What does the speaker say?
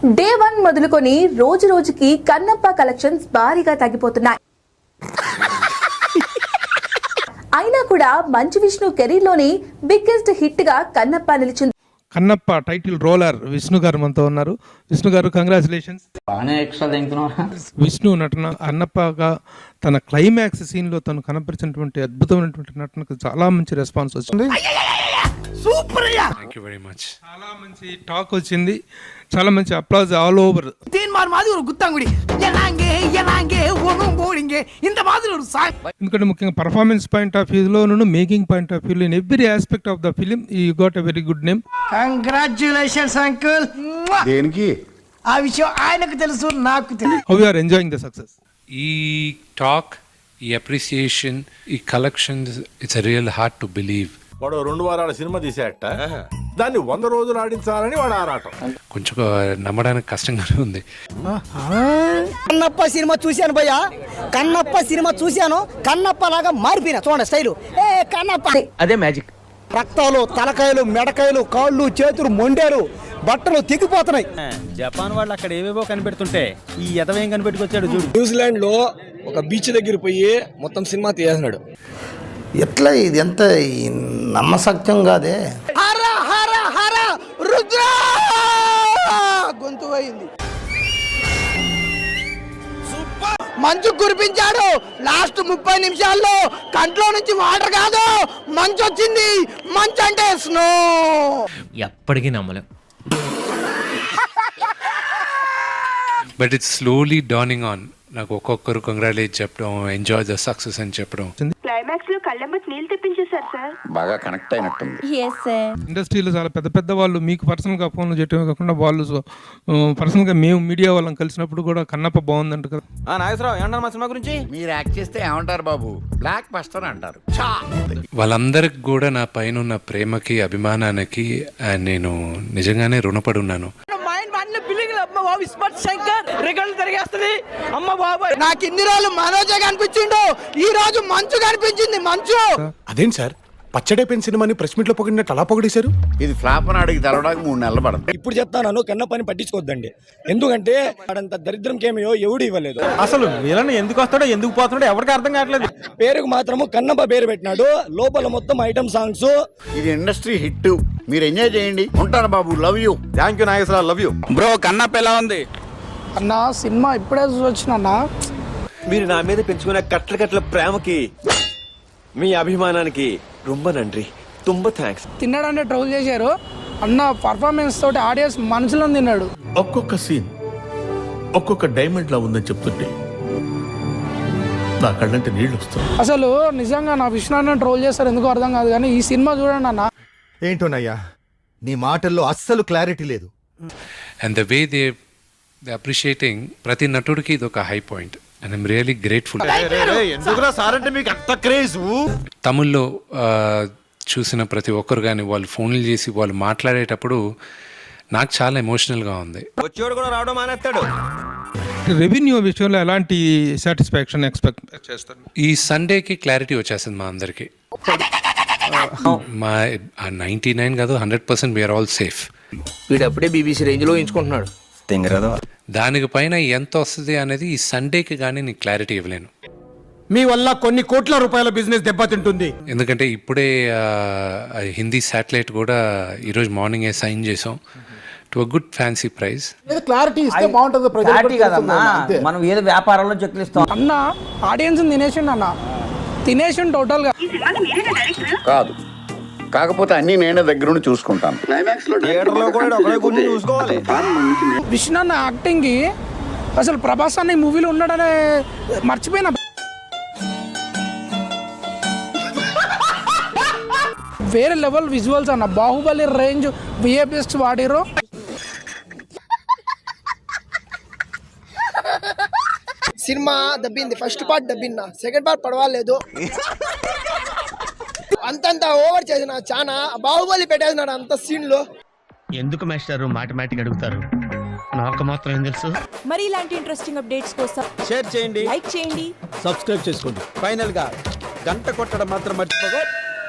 Day 1 మొదలుకొని రోజు రోజుకి కన్నప్ప కలెక్షన్స్ భారీగా తగ్గిపోతున్నాయి. అయినా కూడా మంచు విష్ణు కెరీర్ లోని బిగ్గెస్ట్ హిట్ గా కన్నప్ప నిలిచింది. కన్నప్ప టైటిల్ రోలర్ విష్ణు గారు మనతో ఉన్నారు. విష్ణు గారు, కంగ్రాచులేషన్స్. విష్ణు నటన అన్నప్పగా తన క్లైమాక్స్ సీన్ లో తను కనపరిచినటువంటి అద్భుతమైనటువంటి నటనకు చాలా మంచి రెస్పాన్స్ వచ్చింది. Thank you very much. చాలా మంచి టాక్ వచ్చింది, చాలా మంచి అప్లాజ్ ఆల్ ఓవర్. ఎందుకంటే ముఖ్యంగా పర్ఫార్మెన్స్ పాయింట్ ఆఫ్ వ్యూ లో, మేకింగ్ పాయింట్ ఆఫ్ వ్యూ లో, in every aspect of the film you got a very good name. Congratulations uncle. దేనికి? ఆ విషయం ఆయనకు తెలుసు, నాకు తెలుసు. How you are enjoying the success? ఈ టాక్, ఈ అప్రిసియేషన్, ఈ collections, it's a real hard to believe. వాడు 2 వారాల సినిమా తీసేట దాన్ని 100 రోజులు ఆడించాలని వాడు ఆరాటం. కొంచెం నమ్మడానికి కష్టంగానే ఉంది. కన్నప్ప సినిమా చూశాను భయ్యా, కన్నప్ప సినిమా చూశాను, కన్నప్ప లాగా మారిపోయినా చూడండి స్టైలు. ఏ కన్నప్ప అదే మ్యాజిక్. రక్తాలు, తలకాయలు, మెడకాయలు, కాళ్ళు, చేతులు మొండారు, బట్టలు తెగిపోతున్నాయి. జపాన్ వాళ్ళు అక్కడ ఏవేవో కనిపెడుతుంటే ఈ ఎదవేం కనిపెట్టుకొచ్చాడు చూడు. న్యూజిలాండ్ లో ఒక బీచ్ దగ్గర పోయి మొత్తం సినిమా తీసేస్తున్నాడు. ఎట్లా ఇది ఎంత నమ్మసత్యం కాదే. హర హర హర రుద్ర గొంతు పోయింది. మంచు కురిపించాడు లాస్ట్ 30 నిమిషాల్లో. కంట్లో నుంచి వాటర్ కాదు, మంచు వచ్చింది. మంచు అంటే స్నో. ఎప్పటికీ నమ్మలేం. But it's slowly dawning on. నాకు ఒక్కొక్కరు కంగ్రాచులేట్ చెప్పడం, ఎంజాయ్ ద సక్సెస్ అని చెప్పడం. క్లైమాక్స్ లో కళ్ళెమ్మటి నీళ్ళు తెప్పించేశారు సార్. బాగా కనెక్ట్ అయినట్టుంది. ఇండస్ట్రీలో చాలా పెద్ద పెద్ద వాళ్ళు మీకు పర్సనల్గా ఫోన్లు చేయటమే కాకుండా వాళ్ళు పర్సనల్గా మేము మీడియా వాళ్ళని కలిసినప్పుడు కూడా కన్నప్ప బాగుందంట కదా. నాగేశ్వరరావు ఏమన్నారు మా సినిమా గురించి? మీరు యాక్ట్ చేస్తే ఏమంటారు బాబు? బ్లాక్ బస్టర్ అంటారు. వాళ్ళందరికి కూడా నా పైన ఉన్న ప్రేమకి, అభిమానానికి నేను నిజంగానే రుణపడి ఉన్నాను. నాకు ఇన్ని రోజులు మనోజే కనిపించిండు, ఈ రోజు మంచు కనిపించింది. మంచు అదేంటి సార్, పచ్చడైపోయిన సినిమాని ప్రెస్ మీట్ లో పొగిడినట్టు అలా పొగిడేశారు? ఇది ఫ్లాప్ అని అడిగి తెలవడానికి 3 నెలలు పడుతుంది. ఇప్పుడు చెప్తాను, కన్నప్పని పట్టించుకోవద్దండి. ఎందుకంటే వాడంత దరిద్రం కేమయో ఎవడు ఇవ్వలేదు. అసలు విలన్ ఎందుకు వస్తాడో ఎందుకు పోతున్నాడో ఎవరికి అర్థం కావట్లేదు. పేరుకు మాత్రము కన్నప్ప పేరు పెట్టినాడు, లోపల మొత్తం ఐటమ్ సాంగ్స్. ఇది ఇండస్ట్రీ హిట్, మీరు ఎంజాయ్ చేయండి. ఉంటాను బాబు, love you. Thank you Nageswararao, love you. Bro Kannappa ఎలా ఉంది అన్నా? సినిమా ఇప్పుడే చూసొచ్చినా. మీరు నా మీద పెంచుకున్న కట్ల కట్ల ప్రేమకి, మీ అభిమానానికి రొంబ నండ్రి, తుంబ థ్యాంక్స్. తిన్నాడంటే ట్రోల్ చేశారు అన్న. పర్ఫార్మెన్స్ తోటి ఆడియన్స్ మనసులో తిన్నాడు. ఒక్కొక్క సీన్ ఒక్కొక్క డైమండ్ లా ఉందని చెప్తుంటే నా కళ్ళంటే నీళ్ళు వస్తాయి. అసలు నిజంగా నా విష్ణు ట్రోల్ చేస్తారు ఎందుకు అర్థం కాదు, కానీ ఈ సినిమా చూడండి అన్న. ఏంటోనయ్యా నీ మాటల్లో అస్సలు క్లారిటీ లేదు. And the way they appreciating, ప్రతి నటుడికి ఇది ఒక high point. And I'm really grateful. తమిళ్లో చూసిన ప్రతి ఒక్కరు కానీ వాళ్ళు ఫోన్లు చేసి వాళ్ళు మాట్లాడేటప్పుడు నాకు చాలా ఎమోషనల్గా ఉంది. వచ్చేవాడు కూడా రావడం మానేస్తాడు. రెవెన్యూ విషయంలో ఎలాంటి సాటిస్ఫాక్షన్ ఎక్స్పెక్ట్ చేస్తారు? ఈ సండేకి క్లారిటీ వచ్చేసింది మా అందరికి. మా 99 కాదు 100% వీఆర్ ఆల్ సేఫ్. వీడు అప్పుడే బీబీసీ రేంజ్ లో ఎంచుకుంటున్నాడు. దానికి పైన ఎంత వస్తుంది అనేది ఈ సండేకి కానీ నీకు క్లారిటీ ఇవ్వలేను. మీ వల్ల కొన్ని కోట్ల రూపాయల బిజినెస్ దెబ్బతింటుంది. ఎందుకంటే ఇప్పుడే హిందీ శాటిలైట్ కూడా ఈరోజు మార్నింగే సైన్ చేసాం to a good fancy prize. Clarity ఇస్తే బాగుంటుంది. మనం ఏదో వ్యాపారంలో చెక్లు ఇస్తాం అన్న. ఆడియన్స్ తినేసిండు అన్న, తినేసిండు టోటల్ గా. కాదు, కాకపోతే అన్ని నేనే దగ్గరుండి చూసుకుంటాను. విష్ణు అన్న యాక్టింగ్ కి అసలు ప్రభాస్ అన్న ఈ మూవీలో ఉన్నాడనే మర్చిపోయినా. వేరే లెవెల్ విజువల్స్ అన్న. బాహుబలి రేంజ్ విఎఫ్ఎక్స్ వాడిరు. సినిమా దబ్బింది. ఫస్ట్ పార్ట్ దబ్బిన్నా, సెకండ్ పార్ట్ పడవాలేదు. అంతంత ఓవర్ చేసిన చానా. బాహుబలి పెట్టేసినాడు అంత సీన్ లో. ఎందుకు మాస్టర్ మాటమాటిక్ అడుగుతారు? నాకు మాత్రం ఏం తెలుసు. మరి ఇలాంటి ఇంట్రెస్టింగ్ అప్డేట్స్ కోసం షేర్ చేయండి, లైక్ చేయండి, సబ్స్క్రైబ్ చేసుకోండి. ఫైనల్ గా గంట కొట్టడం మాత్రం మర్చిపోగా.